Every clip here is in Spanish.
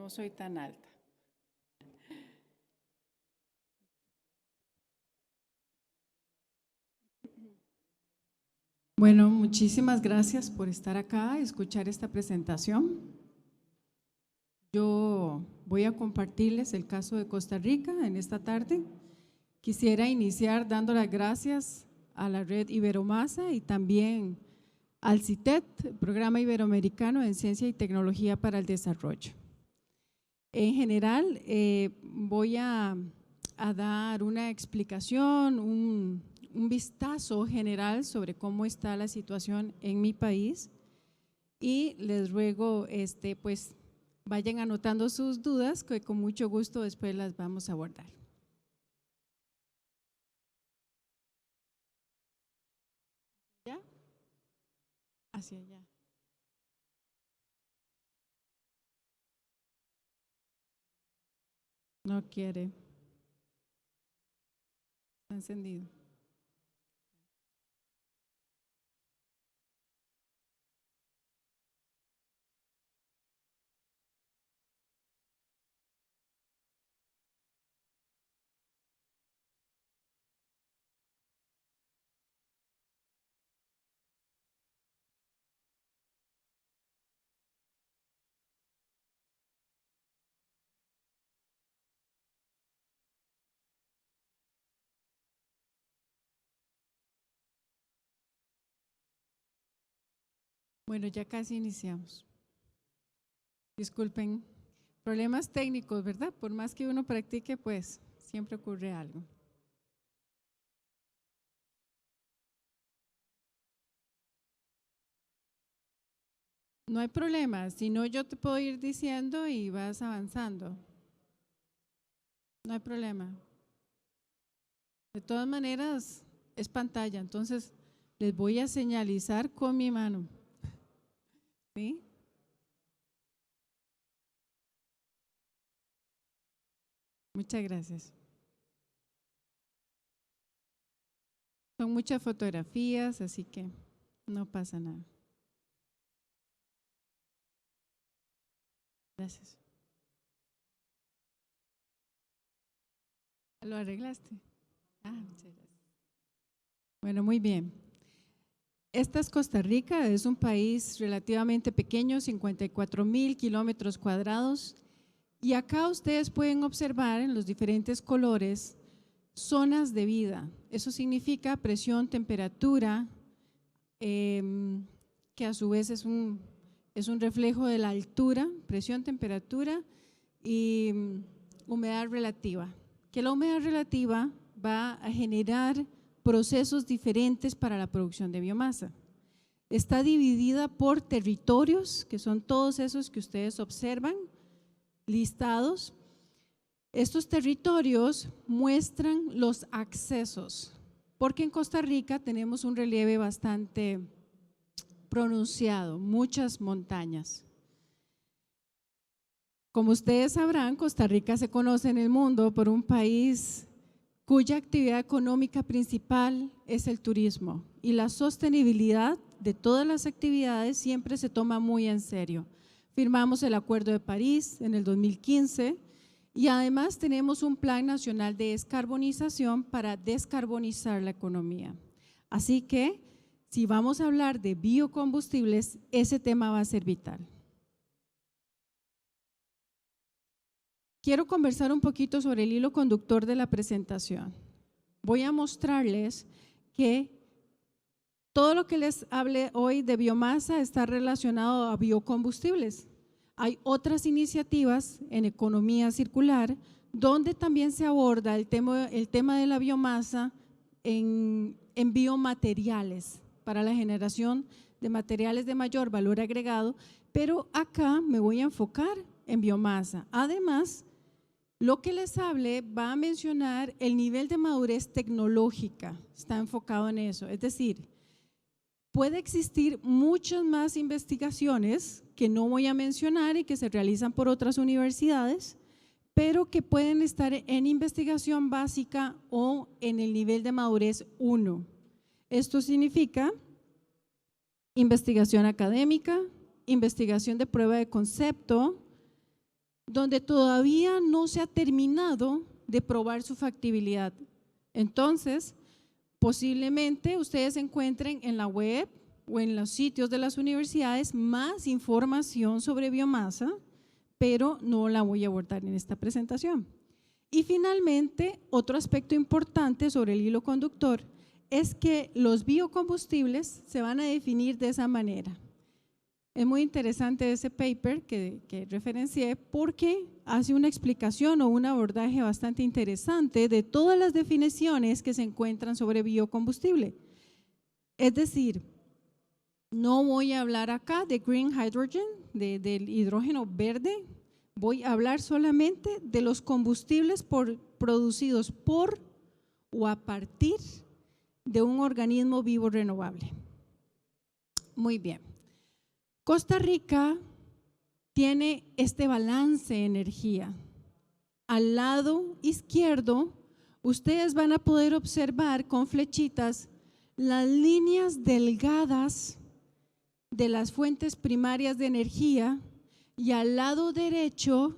no soy tan alta. Bueno, muchísimas gracias por estar acá, escuchar esta presentación. Yo voy a compartirles el caso de Costa Rica en esta tarde. Quisiera iniciar dando las gracias a la red Iberomasa y también al CITED, Programa Iberoamericano en Ciencia y Tecnología para el Desarrollo. En general, voy a dar una explicación, un vistazo general sobre cómo está la situación en mi país y les ruego pues vayan anotando sus dudas que con mucho gusto después las vamos a abordar. ¿Ya? Hacia allá. No quiere. Está encendido. Bueno, ya casi iniciamos. Disculpen, problemas técnicos, ¿verdad? Por más que uno practique, pues siempre ocurre algo. No hay problema, si no yo te puedo ir diciendo y vas avanzando. No hay problema. De todas maneras, es pantalla, entonces les voy a señalizar con mi mano. ¿Sí? Muchas gracias. Son muchas fotografías, así que no pasa nada. Gracias. ¿Lo arreglaste? Muchas gracias. Bueno, muy bien. Esta es Costa Rica, es un país relativamente pequeño, 54,000 kilómetros cuadrados. Y acá ustedes pueden observar en los diferentes colores zonas de vida. Eso significa presión, temperatura, que a su vez es un reflejo de la altura, presión, temperatura y humedad relativa. Que la humedad relativa va a generar procesos diferentes para la producción de biomasa. Está dividida por territorios, que son todos esos que ustedes observan, listados. Estos territorios muestran los accesos, porque en Costa Rica tenemos un relieve bastante pronunciado, muchas montañas. Como ustedes sabrán, Costa Rica se conoce en el mundo por un país cuya actividad económica principal es el turismo y la sostenibilidad de todas las actividades siempre se toma muy en serio. Firmamos el Acuerdo de París en el 2015 y además tenemos un Plan Nacional de Descarbonización para descarbonizar la economía. Así que si vamos a hablar de biocombustibles, ese tema va a ser vital. Quiero conversar un poquito sobre el hilo conductor de la presentación. Voy a mostrarles que todo lo que les hable hoy de biomasa está relacionado a biocombustibles. Hay otras iniciativas en economía circular donde también se aborda el tema de la biomasa en biomateriales para la generación de materiales de mayor valor agregado, pero acá me voy a enfocar en biomasa. Además, lo que les hable va a mencionar el nivel de madurez tecnológica, está enfocado en eso, es decir, puede existir muchas más investigaciones que no voy a mencionar y que se realizan por otras universidades, pero que pueden estar en investigación básica o en el nivel de madurez 1. Esto significa investigación académica, investigación de prueba de concepto, donde todavía no se ha terminado de probar su factibilidad. Entonces, posiblemente ustedes encuentren en la web o en los sitios de las universidades más información sobre biomasa, pero no la voy a abordar en esta presentación. Y finalmente, otro aspecto importante sobre el hilo conductor es que los biocombustibles se van a definir de esa manera. Es muy interesante ese paper que referencié porque hace una explicación o un abordaje bastante interesante de todas las definiciones que se encuentran sobre biocombustible. Es decir, no voy a hablar acá de green hydrogen, del hidrógeno verde, voy a hablar solamente de los combustibles producidos por o a partir de un organismo vivo renovable. Muy bien. Costa Rica tiene este balance de energía. Al lado izquierdo, ustedes van a poder observar con flechitas las líneas delgadas de las fuentes primarias de energía y al lado derecho,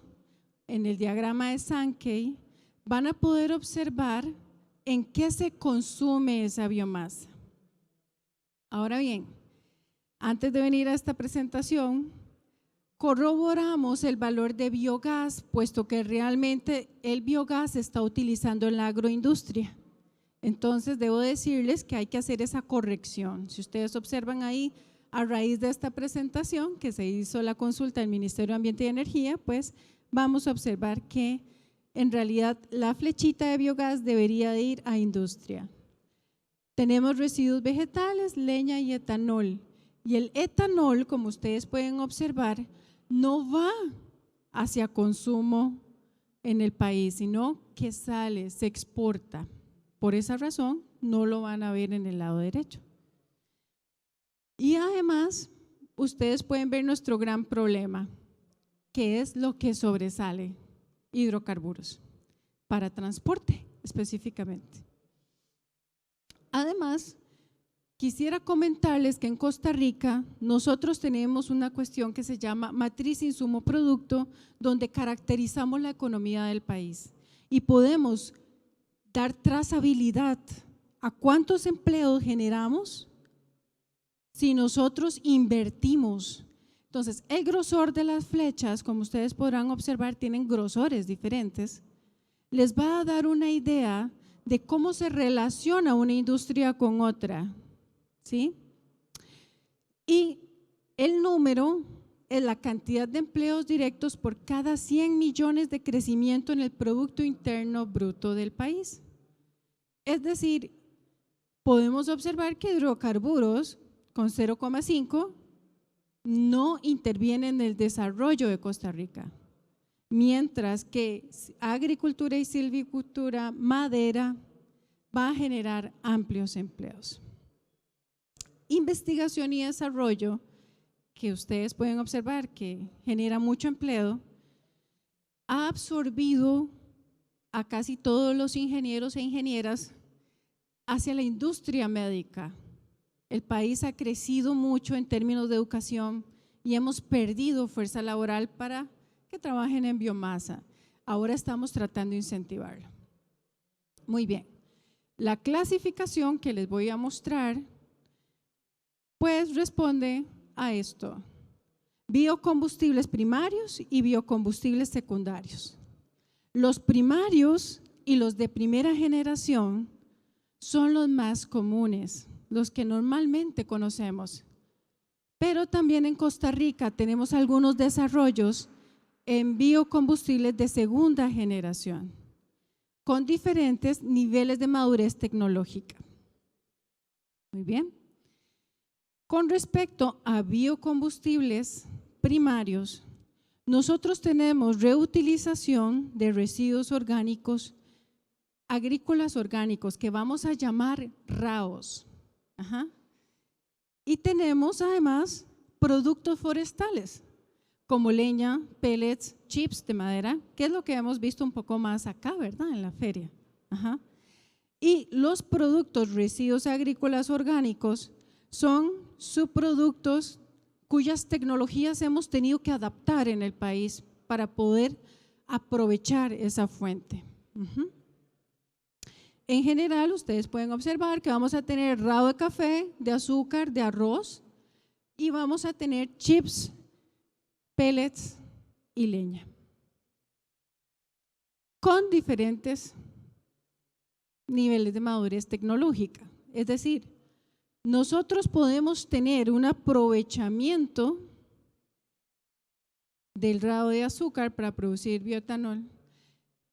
en el diagrama de Sankey, van a poder observar en qué se consume esa biomasa. Ahora bien, antes de venir a esta presentación, corroboramos el valor de biogás, puesto que realmente el biogás se está utilizando en la agroindustria. Entonces, debo decirles que hay que hacer esa corrección. Si ustedes observan ahí, a raíz de esta presentación que se hizo la consulta del Ministerio de Ambiente y Energía, pues vamos a observar que en realidad la flechita de biogás debería de ir a industria. Tenemos residuos vegetales, leña y etanol. Y el etanol, como ustedes pueden observar, no va hacia consumo en el país, sino que sale, se exporta. Por esa razón, no lo van a ver en el lado derecho. Y además, ustedes pueden ver nuestro gran problema, que es lo que sobresale, hidrocarburos, para transporte específicamente. Además, quisiera comentarles que en Costa Rica nosotros tenemos una cuestión que se llama matriz insumo-producto, donde caracterizamos la economía del país y podemos dar trazabilidad a cuántos empleos generamos si nosotros invertimos. Entonces, el grosor de las flechas, como ustedes podrán observar, tienen grosores diferentes, les va a dar una idea de cómo se relaciona una industria con otra. ¿Sí? Y el número es la cantidad de empleos directos por cada 100 millones de crecimiento en el Producto Interno Bruto del país. Es decir, podemos observar que hidrocarburos con 0,5 no intervienen en el desarrollo de Costa Rica, mientras que agricultura y silvicultura, madera, va a generar amplios empleos. Investigación y desarrollo, que ustedes pueden observar que genera mucho empleo, ha absorbido a casi todos los ingenieros e ingenieras hacia la industria médica. El país ha crecido mucho en términos de educación y hemos perdido fuerza laboral para que trabajen en biomasa. Ahora estamos tratando de incentivarlo. Muy bien, la clasificación que les voy a mostrar pues responde a esto: biocombustibles primarios y biocombustibles secundarios. Los primarios y los de primera generación son los más comunes, los que normalmente conocemos. Pero también en Costa Rica tenemos algunos desarrollos en biocombustibles de segunda generación, con diferentes niveles de madurez tecnológica. Muy bien. Con respecto a biocombustibles primarios, nosotros tenemos reutilización de residuos orgánicos, agrícolas orgánicos, que vamos a llamar RAOs. Y tenemos además productos forestales, como leña, pellets, chips de madera, que es lo que hemos visto un poco más acá, ¿verdad? En la feria. Y los productos residuos agrícolas orgánicos son subproductos cuyas tecnologías hemos tenido que adaptar en el país para poder aprovechar esa fuente. En general, ustedes pueden observar que vamos a tener rado de café, de azúcar, de arroz y vamos a tener chips, pellets y leña, con diferentes niveles de madurez tecnológica. Es decir, nosotros podemos tener un aprovechamiento del rado de azúcar para producir bioetanol,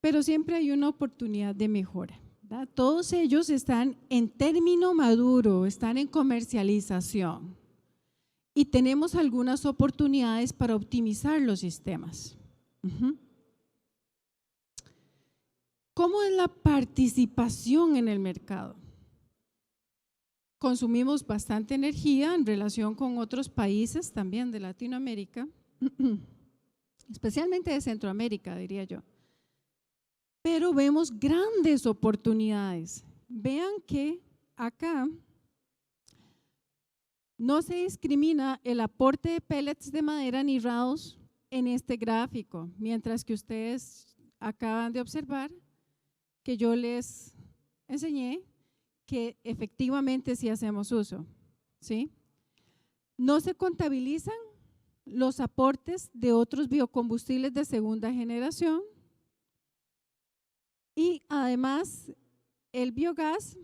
pero siempre hay una oportunidad de mejora, ¿verdad? Todos ellos están en término maduro, están en comercialización y tenemos algunas oportunidades para optimizar los sistemas. ¿Cómo es la participación en el mercado? Consumimos bastante energía en relación con otros países también de Latinoamérica, especialmente de Centroamérica, diría yo. Pero vemos grandes oportunidades. Vean que acá no se discrimina el aporte de pellets de madera ni rados en este gráfico, mientras que ustedes acaban de observar que yo les enseñé que efectivamente sí hacemos uso, ¿sí? No se contabilizan los aportes de otros biocombustibles de segunda generación y además el biogás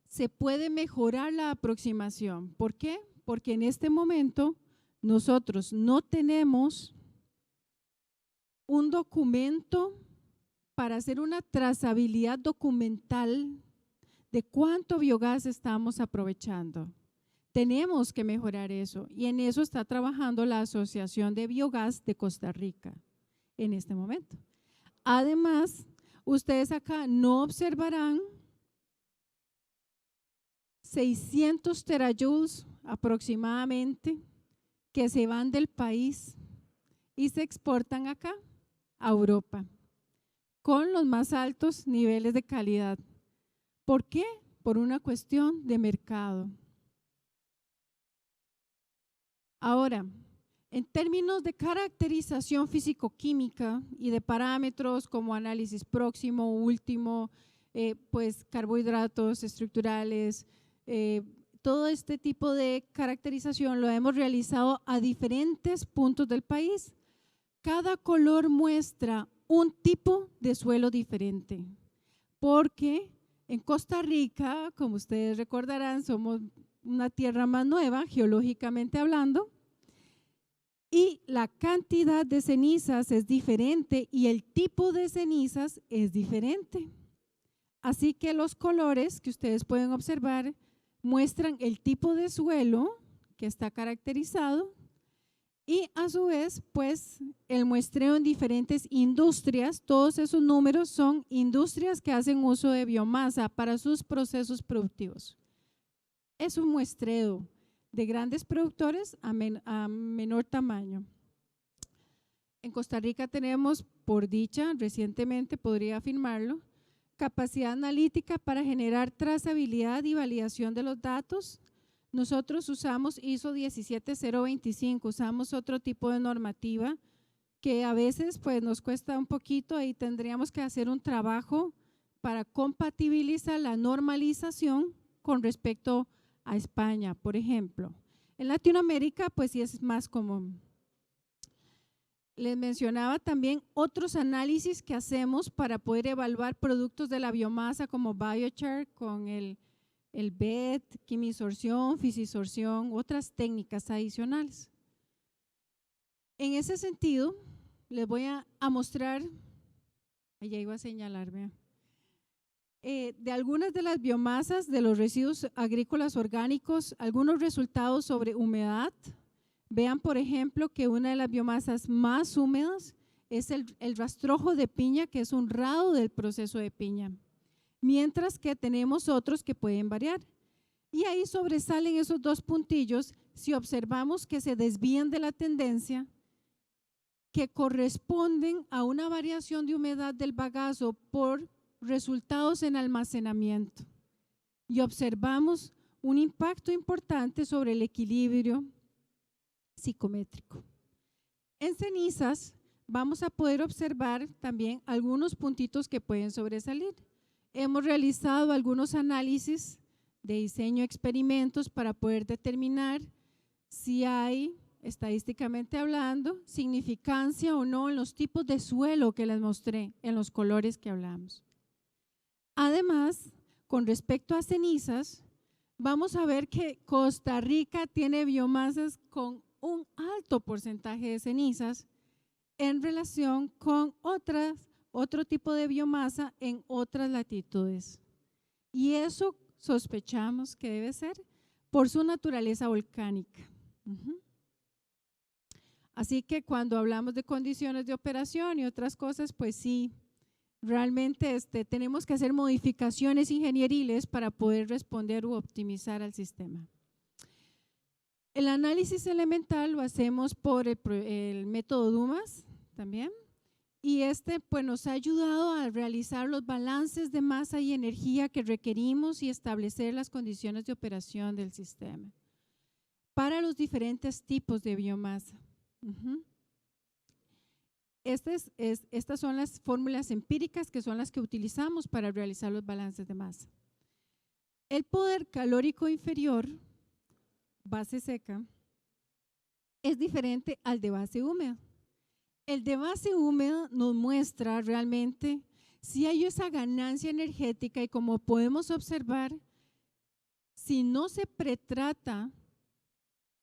se puede mejorar la aproximación. ¿Por qué? Porque en este momento nosotros no tenemos un documento para hacer una trazabilidad documental de cuánto biogás estamos aprovechando. Tenemos que mejorar eso y en eso está trabajando la Asociación de Biogás de Costa Rica en este momento. Además, ustedes acá no observarán 600 terajoules aproximadamente que se van del país y se exportan acá a Europa con los más altos niveles de calidad. ¿Por qué? Por una cuestión de mercado. Ahora, en términos de caracterización físico-química y de parámetros como análisis próximo, último, pues carbohidratos estructurales, todo este tipo de caracterización lo hemos realizado a diferentes puntos del país. Cada color muestra un tipo de suelo diferente, porque en Costa Rica, como ustedes recordarán, somos una tierra más nueva, geológicamente hablando, y la cantidad de cenizas es diferente y el tipo de cenizas es diferente. Así que los colores que ustedes pueden observar muestran el tipo de suelo que está caracterizado y a su vez, pues, el muestreo en diferentes industrias. Todos esos números son industrias que hacen uso de biomasa para sus procesos productivos. Es un muestreo de grandes productores a menor tamaño. En Costa Rica tenemos, por dicha, recientemente podría afirmarlo, capacidad analítica para generar trazabilidad y validación de los datos. Nosotros usamos ISO 17025, usamos otro tipo de normativa que a veces pues nos cuesta un poquito y tendríamos que hacer un trabajo para compatibilizar la normalización con respecto a España, por ejemplo. En Latinoamérica pues sí es más común. Les mencionaba también otros análisis que hacemos para poder evaluar productos de la biomasa como biochar con el BET, quimisorción, fisisorción, otras técnicas adicionales. En ese sentido, les voy a mostrar, ya iba a señalar, vean, de algunas de las biomasas de los residuos agrícolas orgánicos, algunos resultados sobre humedad. Vean, por ejemplo, que una de las biomasas más húmedas es el rastrojo de piña, que es un rado del proceso de piña, mientras que tenemos otros que pueden variar. Y ahí sobresalen esos dos puntillos si observamos que se desvían de la tendencia, que corresponden a una variación de humedad del bagazo por resultados en almacenamiento. Y observamos un impacto importante sobre el equilibrio psicométrico. En cenizas vamos a poder observar también algunos puntitos que pueden sobresalir. Hemos realizado algunos análisis de diseño de experimentos para poder determinar si hay, estadísticamente hablando, significancia o no en los tipos de suelo que les mostré, en los colores que hablamos. Además, con respecto a cenizas, vamos a ver que Costa Rica tiene biomasas con un alto porcentaje de cenizas en relación con otro tipo de biomasa en otras latitudes. Y eso sospechamos que debe ser por su naturaleza volcánica. Así que cuando hablamos de condiciones de operación y otras cosas, pues sí, realmente tenemos que hacer modificaciones ingenieriles para poder responder u optimizar al sistema. El análisis elemental lo hacemos por el método Dumas también, y pues nos ha ayudado a realizar los balances de masa y energía que requerimos y establecer las condiciones de operación del sistema para los diferentes tipos de biomasa. Estas son las fórmulas empíricas que son las que utilizamos para realizar los balances de masa. El poder calórico inferior, base seca, es diferente al de base húmeda. El de base húmeda nos muestra realmente si hay esa ganancia energética y como podemos observar, si no se pretrata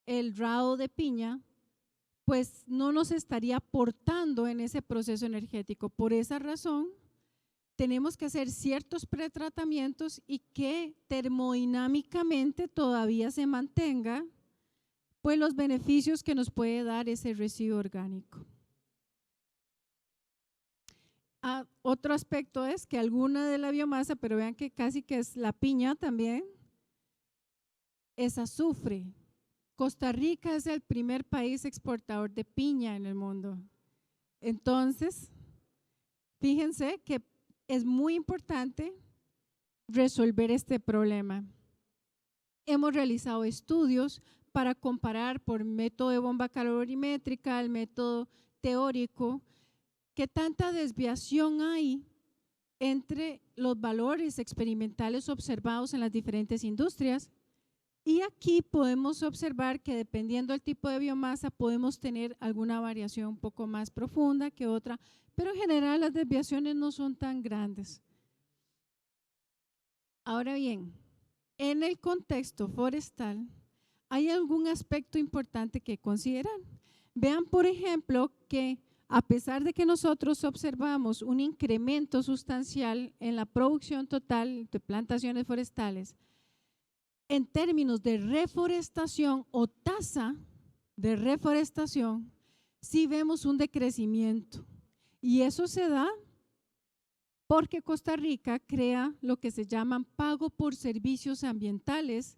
el rado de piña, pues no nos estaría aportando en ese proceso energético. Por esa razón, tenemos que hacer ciertos pretratamientos y que termodinámicamente todavía se mantenga pues los beneficios que nos puede dar ese residuo orgánico. Otro aspecto es que alguna de la biomasa, pero vean que casi que es la piña también, es azufre. Costa Rica es el primer país exportador de piña en el mundo. Entonces, fíjense que es muy importante resolver este problema. Hemos realizado estudios para comparar por método de bomba calorimétrica, el método teórico, qué tanta desviación hay entre los valores experimentales observados en las diferentes industrias. Y aquí podemos observar que dependiendo del tipo de biomasa podemos tener alguna variación un poco más profunda que otra, pero en general las desviaciones no son tan grandes. Ahora bien, en el contexto forestal hay algún aspecto importante que considerar. Vean, por ejemplo, que a pesar de que nosotros observamos un incremento sustancial en la producción total de plantaciones forestales, en términos de reforestación o tasa de reforestación, sí vemos un decrecimiento. Y eso se da porque Costa Rica crea lo que se llaman pago por servicios ambientales,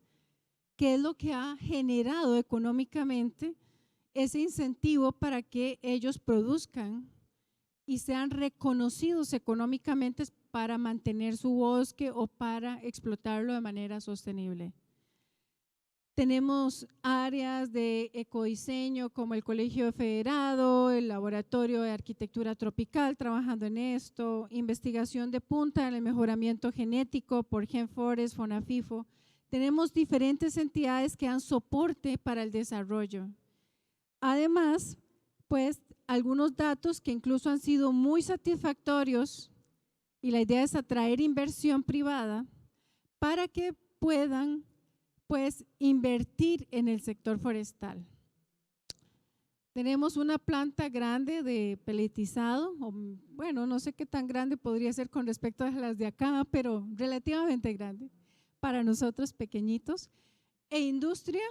que es lo que ha generado económicamente ese incentivo para que ellos produzcan y sean reconocidos económicamente para mantener su bosque o para explotarlo de manera sostenible. Tenemos áreas de ecodiseño como el Colegio Federado, el Laboratorio de Arquitectura Tropical trabajando en esto, investigación de punta en el mejoramiento genético por GenForest, FONAFIFO. Tenemos diferentes entidades que dan soporte para el desarrollo. Además, pues algunos datos que incluso han sido muy satisfactorios y la idea es atraer inversión privada para que puedan pues invertir en el sector forestal. Tenemos una planta grande de peletizado, bueno, no sé qué tan grande podría ser con respecto a las de acá, pero relativamente grande, para nosotros pequeñitos. E industria,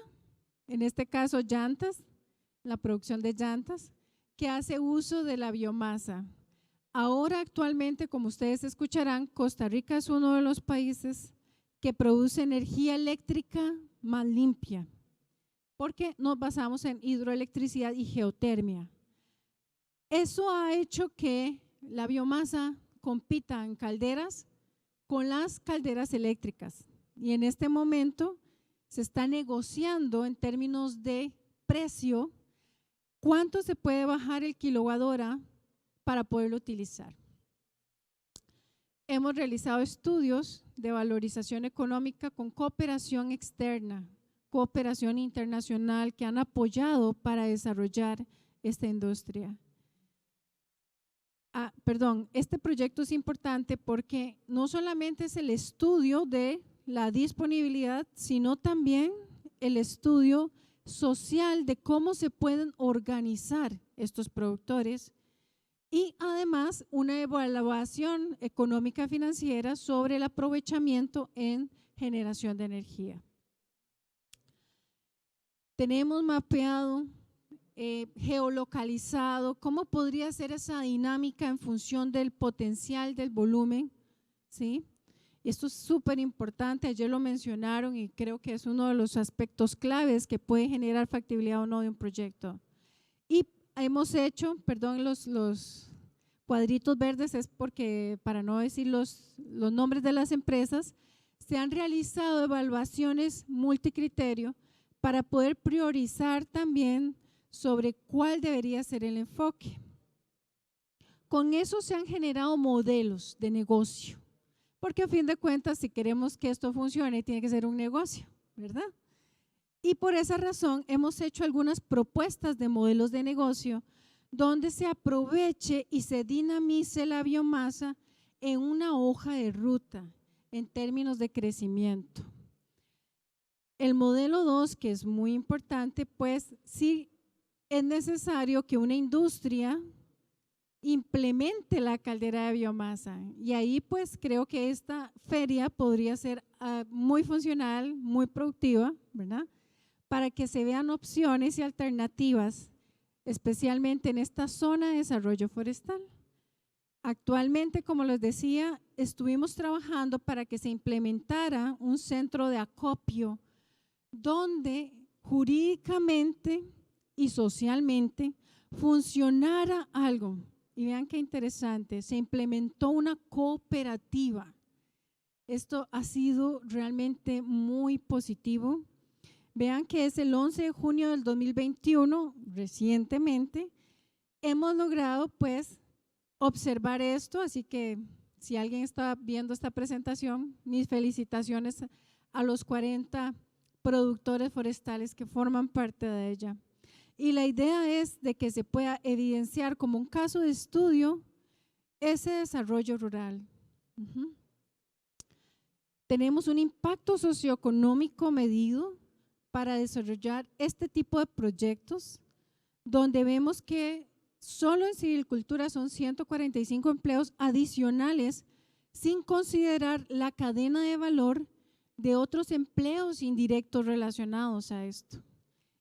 en este caso llantas, la producción de llantas, que hace uso de la biomasa. Ahora actualmente, como ustedes escucharán, Costa Rica es uno de los países que produce energía eléctrica más limpia, porque nos basamos en hidroelectricidad y geotermia. Eso ha hecho que la biomasa compita en calderas con las calderas eléctricas y en este momento se está negociando en términos de precio ¿Cuánto se puede bajar el kilowatt hora para poderlo utilizar? Hemos realizado estudios de valorización económica con cooperación externa, cooperación internacional que han apoyado para desarrollar esta industria. Este proyecto es importante porque no solamente es el estudio de la disponibilidad, sino también el estudio social de cómo se pueden organizar estos productores y además una evaluación económica financiera sobre el aprovechamiento en generación de energía. Tenemos mapeado, geolocalizado, cómo podría ser esa dinámica en función del potencial del volumen, ¿sí? Esto es súper importante, ayer lo mencionaron y creo que es uno de los aspectos claves que puede generar factibilidad o no de un proyecto. Y hemos hecho, perdón, los cuadritos verdes es porque, para no decir los nombres de las empresas, se han realizado evaluaciones multicriterio para poder priorizar también sobre cuál debería ser el enfoque. Con eso se han generado modelos de negocio, porque a fin de cuentas, si queremos que esto funcione, tiene que ser un negocio, ¿verdad? Y por esa razón hemos hecho algunas propuestas de modelos de negocio donde se aproveche y se dinamice la biomasa en una hoja de ruta en términos de crecimiento. El modelo 2, que es muy importante, pues sí es necesario que una industria implemente la caldera de biomasa y ahí pues creo que esta feria podría ser muy funcional, muy productiva, ¿verdad? Para que se vean opciones y alternativas, especialmente en esta zona de desarrollo forestal. Actualmente, como les decía, estuvimos trabajando para que se implementara un centro de acopio donde jurídicamente y socialmente funcionara algo. Y vean qué interesante, se implementó una cooperativa. Esto ha sido realmente muy positivo. Vean que es el 11 de junio del 2021, recientemente, hemos logrado pues observar esto, así que si alguien está viendo esta presentación, mis felicitaciones a los 40 productores forestales que forman parte de ella. Y la idea es de que se pueda evidenciar como un caso de estudio ese desarrollo rural. Tenemos un impacto socioeconómico medido para desarrollar este tipo de proyectos, donde vemos que solo en silvicultura son 145 empleos adicionales, sin considerar la cadena de valor de otros empleos indirectos relacionados a esto.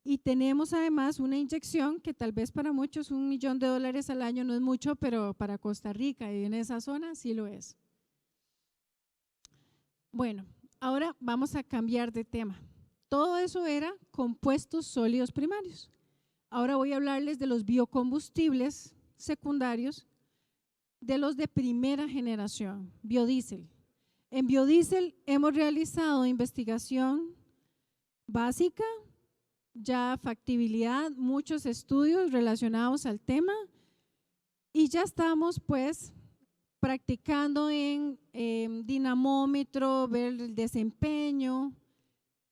Y tenemos además una inyección que tal vez para muchos $1 millón al año no es mucho, pero para Costa Rica y en esa zona sí lo es. Bueno, ahora vamos a cambiar de tema. Todo eso era compuestos sólidos primarios. Ahora voy a hablarles de los biocombustibles secundarios, de los de primera generación, biodiesel. En biodiesel hemos realizado investigación básica, ya factibilidad, muchos estudios relacionados al tema y ya estamos pues practicando en dinamómetro, ver el desempeño.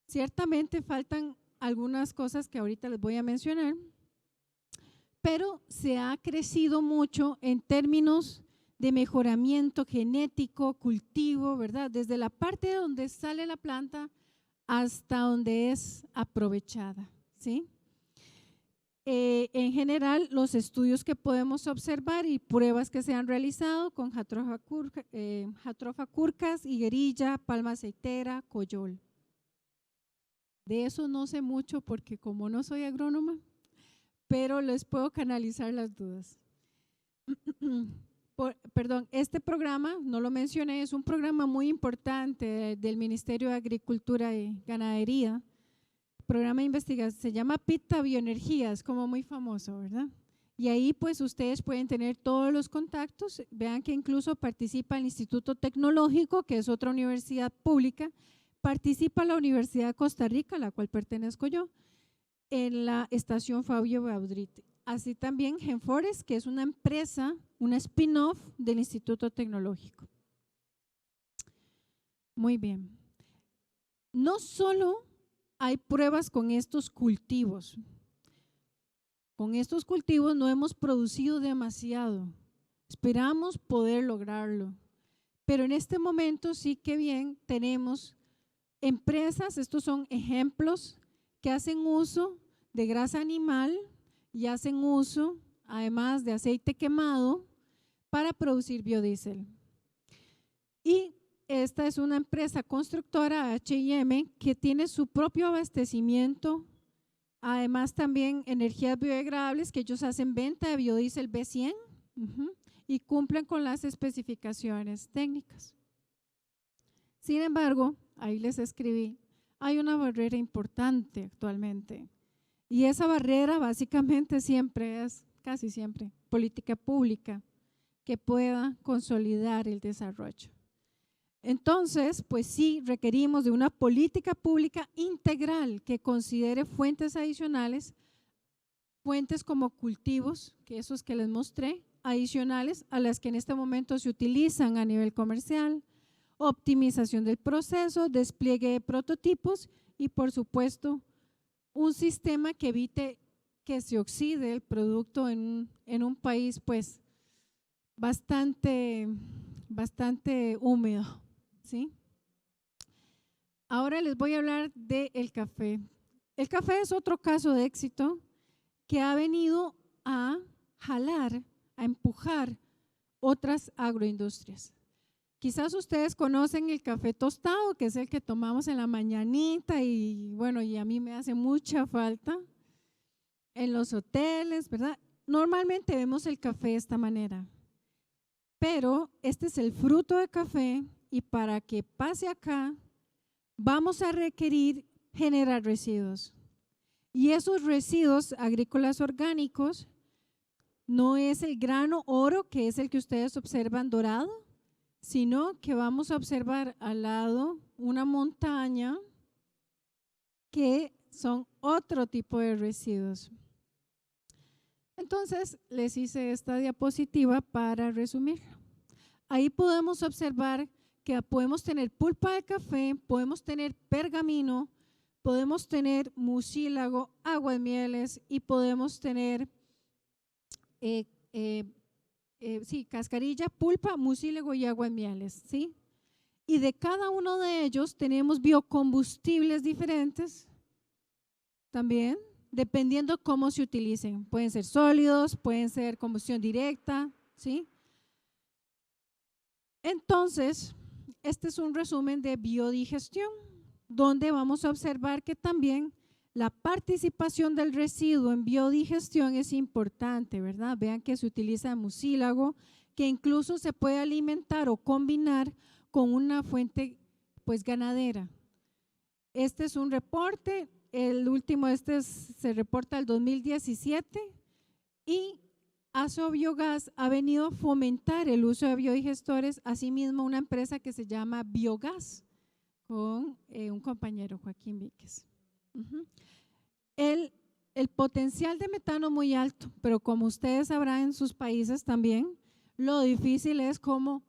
Ciertamente faltan algunas cosas que ahorita les voy a mencionar, pero se ha crecido mucho en términos de mejoramiento genético, cultivo, ¿verdad? Desde la parte donde sale la planta hasta donde es aprovechada, ¿sí? En general, los estudios que podemos observar y pruebas que se han realizado con Jatropha curcas, higuerilla, palma aceitera, coyol. De eso no sé mucho porque como no soy agrónoma, pero les puedo canalizar las dudas. Este programa, no lo mencioné, es un programa muy importante del Ministerio de Agricultura y Ganadería. Programa de investigación, se llama PITA Bioenergía, es como muy famoso, ¿verdad? Y ahí pues ustedes pueden tener todos los contactos, vean que incluso participa el Instituto Tecnológico, que es otra universidad pública, participa la Universidad de Costa Rica, a la cual pertenezco yo, en la estación Fabio Baudrit. así también Genfores, que es una empresa, una spin-off del Instituto Tecnológico. Muy bien. No solo hay pruebas con estos cultivos. Con estos cultivos no hemos producido demasiado. Esperamos poder lograrlo. Pero en este momento sí que bien tenemos empresas, estos son ejemplos, que hacen uso de grasa animal y hacen uso además de aceite quemado para producir biodiesel. Y esta es una empresa constructora, H&M, que tiene su propio abastecimiento, además también energías biodegradables, que ellos hacen venta de biodiesel B100 y cumplen con las especificaciones técnicas. Sin embargo, ahí les escribí, hay una barrera importante actualmente y esa barrera básicamente siempre es, casi siempre, política pública que pueda consolidar el desarrollo. Entonces, pues sí, requerimos de una política pública integral que considere fuentes adicionales, fuentes como cultivos, que esos que les mostré, adicionales a las que en este momento se utilizan a nivel comercial, optimización del proceso, despliegue de prototipos y, por supuesto, un sistema que evite que se oxide el producto en un país pues bastante húmedo, ¿sí? Ahora les voy a hablar del café. El café es otro caso de éxito que ha venido a jalar, a empujar otras agroindustrias. Quizás ustedes conocen el café tostado, que es el que tomamos en la mañanita y bueno, y a mí me hace mucha falta en los hoteles, ¿verdad? Normalmente vemos el café de esta manera, pero este es el fruto de café y para que pase acá vamos a requerir generar residuos. Y esos residuos agrícolas orgánicos no es el grano oro, que es el que ustedes observan dorado, sino que vamos a observar al lado una montaña que son otro tipo de residuos. Entonces, les hice esta diapositiva para resumir. Ahí podemos observar que podemos tener pulpa de café, podemos tener pergamino, podemos tener mucílago, aguamieles y podemos tener cascarilla, pulpa, mucílago y aguamieles, ¿sí? Y de cada uno de ellos tenemos biocombustibles diferentes también, dependiendo cómo se utilicen. Pueden ser sólidos, pueden ser combustión directa, ¿sí? Entonces, este es un resumen de biodigestión, donde vamos a observar que también la participación del residuo en biodigestión es importante, ¿verdad? Vean que se utiliza mucílago, que incluso se puede alimentar o combinar con una fuente pues ganadera. Este es un reporte, el último se reporta el 2017 y Asobiogás ha venido a fomentar el uso de biodigestores, asimismo una empresa que se llama Biogás, con un compañero, Joaquín Víquez. El potencial de metano muy alto, pero como ustedes sabrán en sus países también, lo difícil es cómo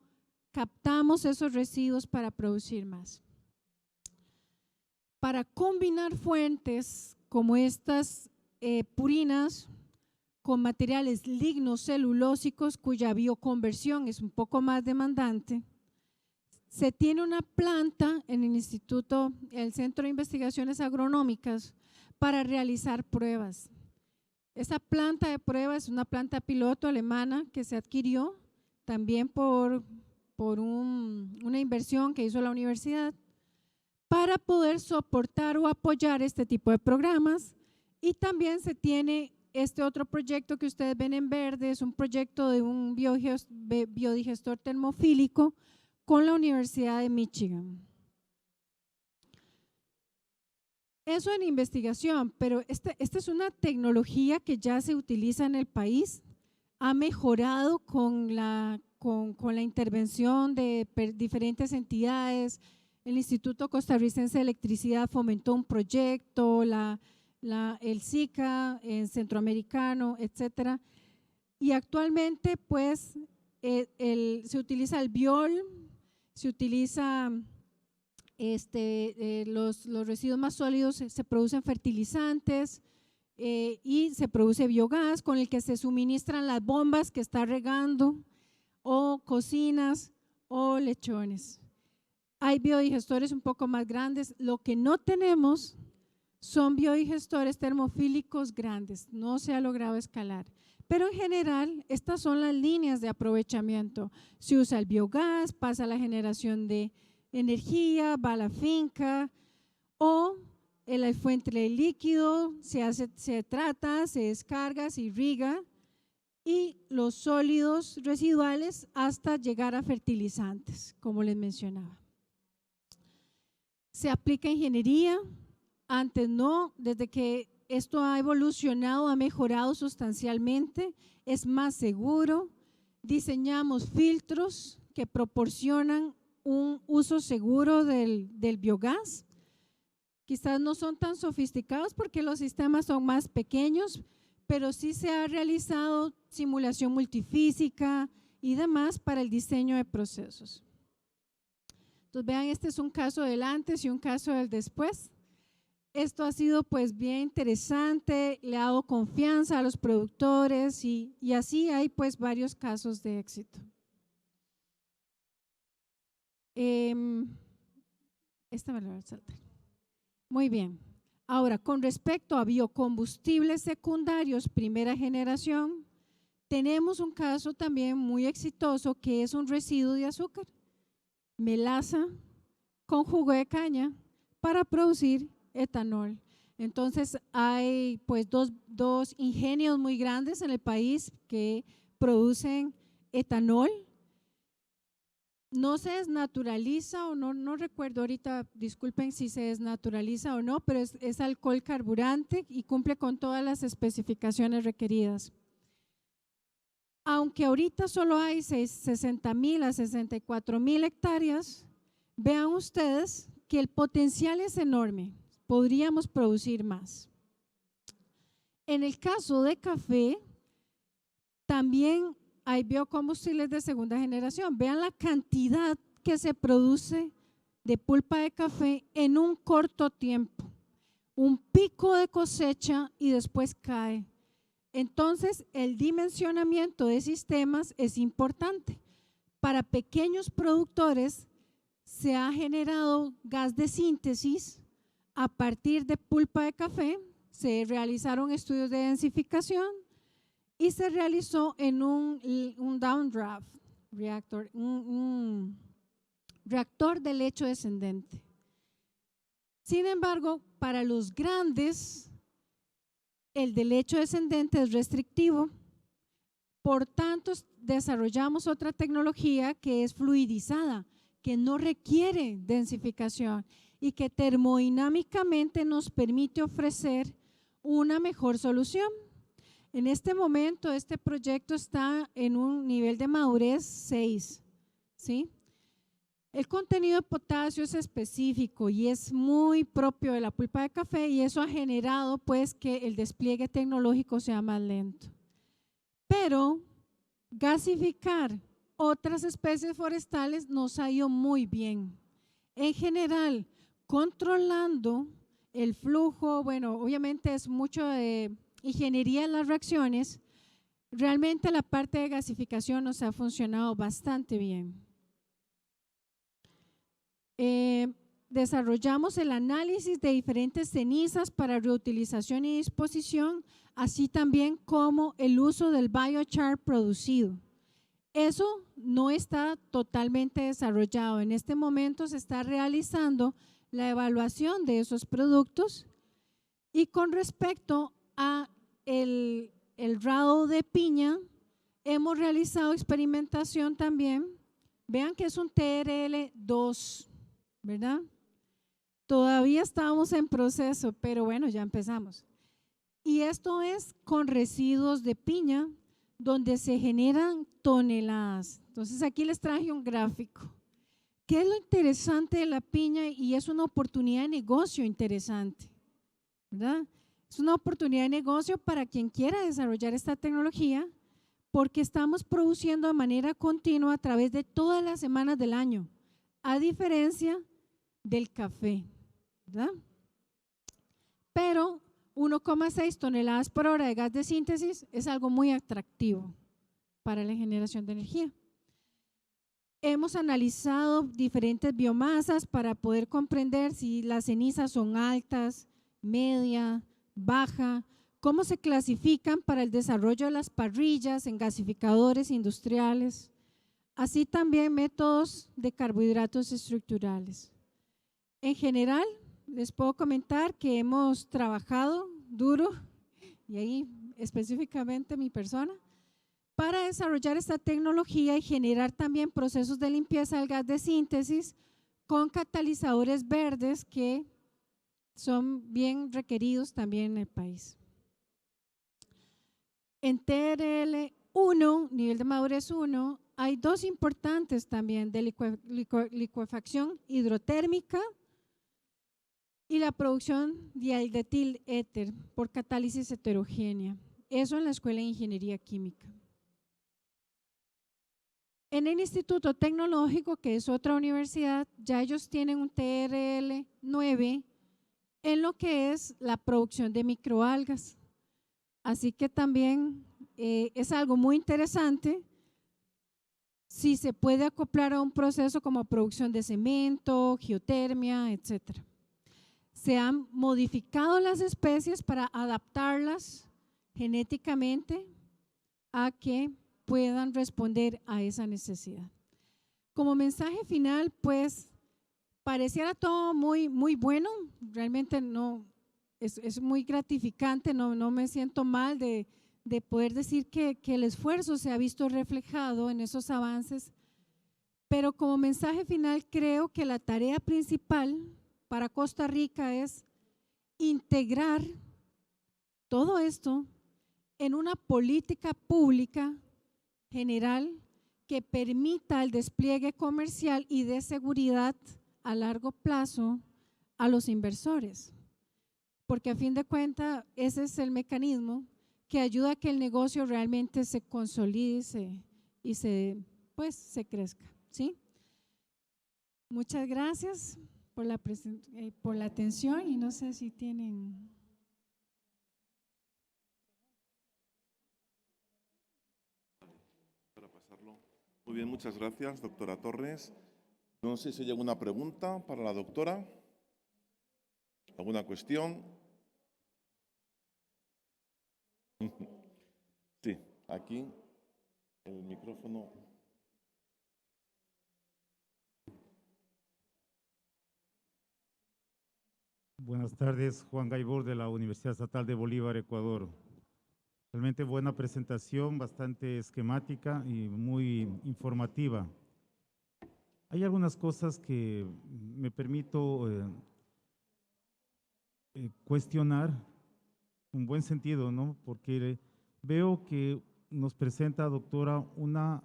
captamos esos residuos para producir más. Para combinar fuentes como estas purinas con materiales lignocelulósicos cuya bioconversión es un poco más demandante, se tiene una planta en el Instituto, el Centro de Investigaciones Agronómicas para realizar pruebas. Esa planta de pruebas es una planta piloto alemana que se adquirió también por una inversión que hizo la universidad para poder soportar o apoyar este tipo de programas, y también se tiene este otro proyecto que ustedes ven en verde, es un proyecto de un biodigestor termofílico con la Universidad de Michigan. Eso en investigación, pero esta es una tecnología que ya se utiliza en el país, ha mejorado con la intervención de diferentes entidades. El Instituto Costarricense de Electricidad fomentó un proyecto, el Zika centroamericano, etcétera. Y actualmente pues se utiliza el biol, se utiliza los residuos más sólidos, se producen fertilizantes y se produce biogás con el que se suministran las bombas que está regando o cocinas o lechones. Hay biodigestores un poco más grandes. Lo que no tenemos son biodigestores termofílicos grandes, no se ha logrado escalar. Pero en general, estas son las líneas de aprovechamiento. Se usa el biogás, pasa a la generación de energía, va a la finca, o el fuente de líquido se trata, se descarga, se irriga, y los sólidos residuales hasta llegar a fertilizantes, como les mencionaba. Se aplica ingeniería, antes no, desde que esto ha evolucionado, ha mejorado sustancialmente, es más seguro, diseñamos filtros que proporcionan un uso seguro del biogás. Quizás no son tan sofisticados porque los sistemas son más pequeños, pero sí se ha realizado simulación multifísica y demás para el diseño de procesos. Entonces vean, este es un caso del antes y un caso del después. Esto ha sido pues bien interesante, le ha dado confianza a los productores y así hay pues varios casos de éxito. Esta me la voy a saltar. Muy bien. Ahora, con respecto a biocombustibles secundarios primera generación, tenemos un caso también muy exitoso que es un residuo de azúcar, melaza con jugo de caña para producir etanol. Entonces hay pues dos ingenios muy grandes en el país que producen etanol. No se desnaturaliza o no recuerdo ahorita, disculpen si se desnaturaliza o no, pero es alcohol carburante y cumple con todas las especificaciones requeridas. Aunque ahorita solo hay 60,000 a 64,000 hectáreas, vean ustedes que el potencial es enorme, podríamos producir más. En el caso de café, también hay biocombustibles de segunda generación. Vean la cantidad que se produce de pulpa de café en un corto tiempo. Un pico de cosecha y después cae. Entonces, el dimensionamiento de sistemas es importante. Para pequeños productores se ha generado gas de síntesis a partir de pulpa de café, se realizaron estudios de densificación y se realizó en un downdraft reactor, un reactor de lecho descendente. Sin embargo, para los grandes, el de lecho descendente es restrictivo, por tanto desarrollamos otra tecnología que es fluidizada, que no requiere densificación y que termodinámicamente nos permite ofrecer una mejor solución. En este momento, este proyecto está en un nivel de madurez 6, ¿sí? El contenido de potasio es específico y es muy propio de la pulpa de café y eso ha generado pues que el despliegue tecnológico sea más lento. Pero gasificar otras especies forestales nos ha ido muy bien. En general, controlando el flujo, bueno, obviamente es mucho de ingeniería en las reacciones, realmente la parte de gasificación nos ha funcionado bastante bien. Desarrollamos el análisis de diferentes cenizas para reutilización y disposición, así también como el uso del biochar producido. Eso no está totalmente desarrollado. En este momento se está realizando la evaluación de esos productos y con respecto a el rado de piña, hemos realizado experimentación también. Vean que es un TRL2, ¿verdad? Todavía estamos en proceso, pero bueno, ya empezamos. Y esto es con residuos de piña, donde se generan toneladas. Entonces aquí les traje un gráfico. ¿Qué es lo interesante de la piña? Y es una oportunidad de negocio interesante, ¿verdad? Es una oportunidad de negocio para quien quiera desarrollar esta tecnología, porque estamos produciendo de manera continua a través de todas las semanas del año, a diferencia del café, ¿verdad? Pero 1,6 toneladas por hora de gas de síntesis es algo muy atractivo para la generación de energía. Hemos analizado diferentes biomasas para poder comprender si las cenizas son altas, media, baja, cómo se clasifican para el desarrollo de las parrillas en gasificadores industriales, así también métodos de carbohidratos estructurales. En general, les puedo comentar que hemos trabajado duro, y ahí específicamente mi persona, para desarrollar esta tecnología y generar también procesos de limpieza del gas de síntesis con catalizadores verdes que son bien requeridos también en el país. En TRL 1, nivel de madurez 1, hay dos importantes también de licuefacción hidrotérmica y la producción de aldetil éter por catálisis heterogénea. Eso en la Escuela de Ingeniería Química. En el Instituto Tecnológico, que es otra universidad, ya ellos tienen un TRL 9 en lo que es la producción de microalgas. Así que también es algo muy interesante si se puede acoplar a un proceso como producción de cemento, geotermia, etcétera. Se han modificado las especies para adaptarlas genéticamente a que puedan responder a esa necesidad. Como mensaje final, pues pareciera todo muy bueno, realmente no, es muy gratificante, no me siento mal de poder decir que el esfuerzo se ha visto reflejado en esos avances, pero como mensaje final creo que la tarea principal para Costa Rica es integrar todo esto en una política pública general que permita el despliegue comercial y de seguridad a largo plazo a los inversores, porque a fin de cuentas ese es el mecanismo que ayuda a que el negocio realmente se consolide y se crezca, ¿sí? Muchas gracias por la atención y no sé si tienen… Para pasarlo. Muy bien, muchas gracias, doctora Torres. No sé si hay alguna pregunta para la doctora. ¿Alguna cuestión? Sí, aquí el micrófono. Buenas tardes, Juan Gaibor de la Universidad Estatal de Bolívar, Ecuador. Realmente buena presentación, bastante esquemática y muy informativa. Hay algunas cosas que me permito cuestionar en buen sentido, ¿no? Porque veo que nos presenta, doctora, una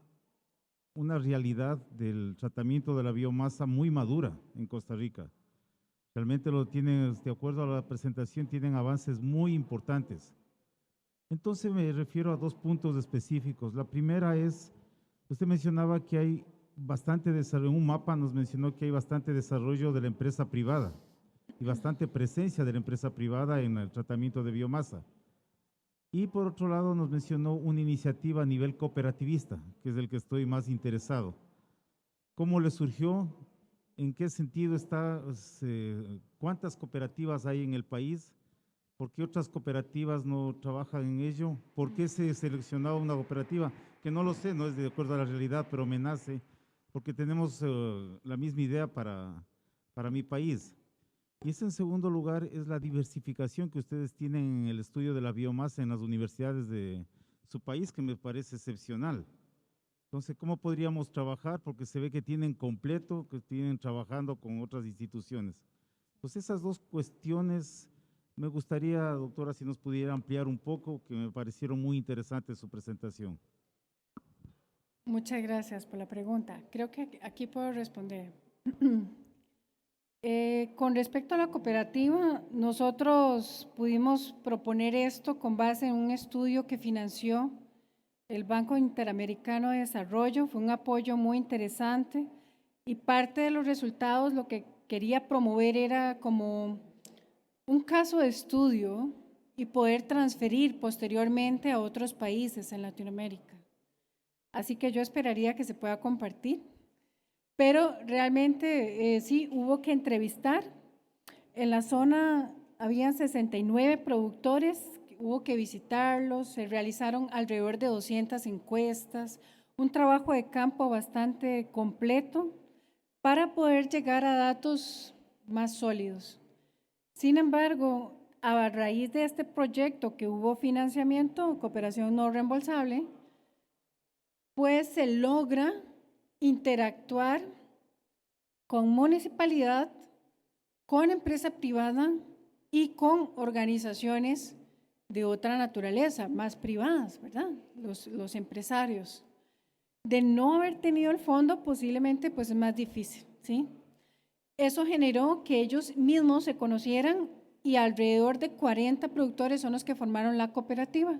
realidad del tratamiento de la biomasa muy madura en Costa Rica. Realmente lo tienen, de acuerdo a la presentación, tienen avances muy importantes. Entonces me refiero a dos puntos específicos. La primera es, usted mencionaba que hay bastante desarrollo, en un mapa nos mencionó que hay bastante desarrollo de la empresa privada y bastante presencia de la empresa privada en el tratamiento de biomasa. Y por otro lado nos mencionó una iniciativa a nivel cooperativista, que es del que estoy más interesado. ¿Cómo le surgió? ¿En qué sentido está? ¿Cuántas cooperativas hay en el país? ¿Por qué otras cooperativas no trabajan en ello? ¿Por qué se seleccionaba una cooperativa? Que no lo sé, no es de acuerdo a la realidad, pero me nace, porque tenemos la misma idea para mi país. Y en segundo lugar es la diversificación que ustedes tienen en el estudio de la biomasa en las universidades de su país, que me parece excepcional. Entonces, ¿cómo podríamos trabajar? Porque se ve que tienen completo, que tienen trabajando con otras instituciones. Pues esas dos cuestiones me gustaría, doctora, si nos pudiera ampliar un poco, que me parecieron muy interesantes su presentación. Muchas gracias por la pregunta. Creo que aquí puedo responder. Con respecto a la cooperativa, nosotros pudimos proponer esto con base en un estudio que financió el Banco Interamericano de Desarrollo. Fue un apoyo muy interesante y parte de los resultados lo que quería promover era como un caso de estudio y poder transferir posteriormente a otros países en Latinoamérica. Así que yo esperaría que se pueda compartir. Pero realmente sí, hubo que entrevistar. En la zona habían 69 productores, hubo que visitarlos, se realizaron alrededor de 200 encuestas, un trabajo de campo bastante completo para poder llegar a datos más sólidos. Sin embargo, a raíz de este proyecto que hubo financiamiento, cooperación no reembolsable, pues se logra interactuar con municipalidad, con empresa privada y con organizaciones de otra naturaleza, más privadas, ¿verdad? Los empresarios. De no haber tenido el fondo, posiblemente pues es más difícil, ¿sí? Eso generó que ellos mismos se conocieran y alrededor de 40 productores son los que formaron la cooperativa.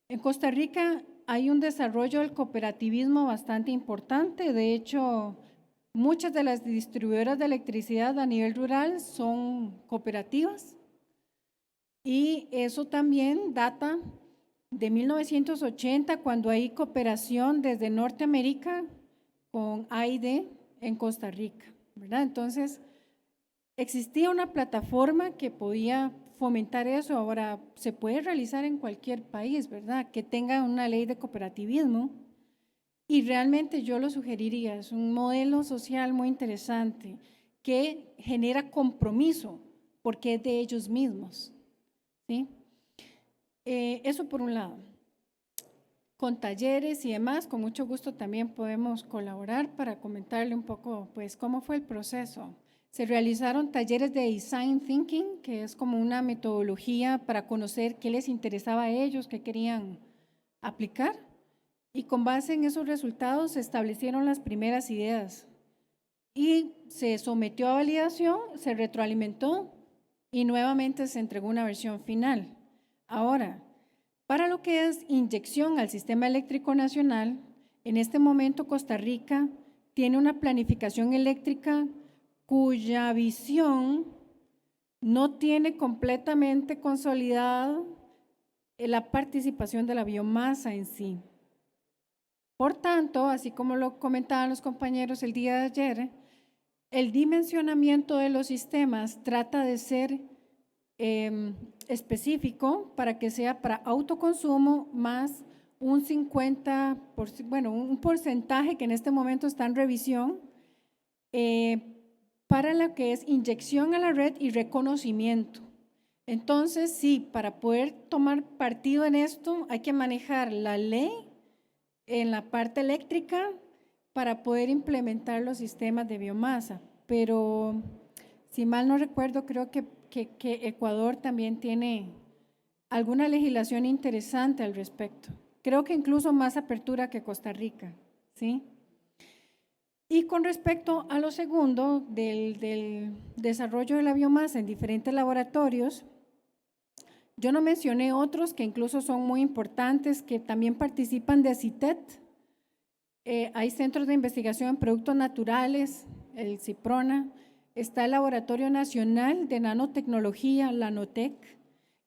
En Costa Rica hay un desarrollo del cooperativismo bastante importante. De hecho, muchas de las distribuidoras de electricidad a nivel rural son cooperativas y eso también data de 1980, cuando hay cooperación desde Norteamérica con AID en Costa Rica, ¿verdad? Entonces, existía una plataforma que podía fomentar eso. Ahora, se puede realizar en cualquier país, ¿verdad? Que tenga una ley de cooperativismo y realmente yo lo sugeriría, es un modelo social muy interesante que genera compromiso porque es de ellos mismos, ¿sí? Eso por un lado. Con talleres y demás, con mucho gusto también podemos colaborar para comentarle un poco, pues, cómo fue el proceso. Se realizaron talleres de Design Thinking, que es como una metodología para conocer qué les interesaba a ellos, qué querían aplicar, y con base en esos resultados se establecieron las primeras ideas y se sometió a validación, se retroalimentó y nuevamente se entregó una versión final. Ahora, para lo que es inyección al sistema eléctrico nacional, en este momento Costa Rica tiene una planificación eléctrica cuya visión no tiene completamente consolidada la participación de la biomasa en sí. Por tanto, así como lo comentaban los compañeros el día de ayer, el dimensionamiento de los sistemas trata de ser específico para que sea para autoconsumo más un 50%, bueno, un porcentaje que en este momento está en revisión para lo que es inyección a la red y reconocimiento. Entonces, sí, para poder tomar partido en esto hay que manejar la ley en la parte eléctrica para poder implementar los sistemas de biomasa, pero si mal no recuerdo, creo que Ecuador también tiene alguna legislación interesante al respecto. Creo que incluso más apertura que Costa Rica, ¿sí? Y con respecto a lo segundo, del desarrollo de la biomasa en diferentes laboratorios, yo no mencioné otros que incluso son muy importantes, que también participan de CITET. Hay centros de investigación en productos naturales, el CIPRONA, está el Laboratorio Nacional de Nanotecnología, la NOTEC,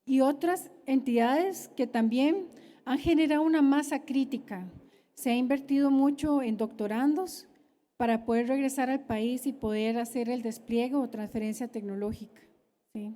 y otras entidades que también han generado una masa crítica. Se ha invertido mucho en doctorandos para poder regresar al país y poder hacer el despliegue o transferencia tecnológica, ¿sí?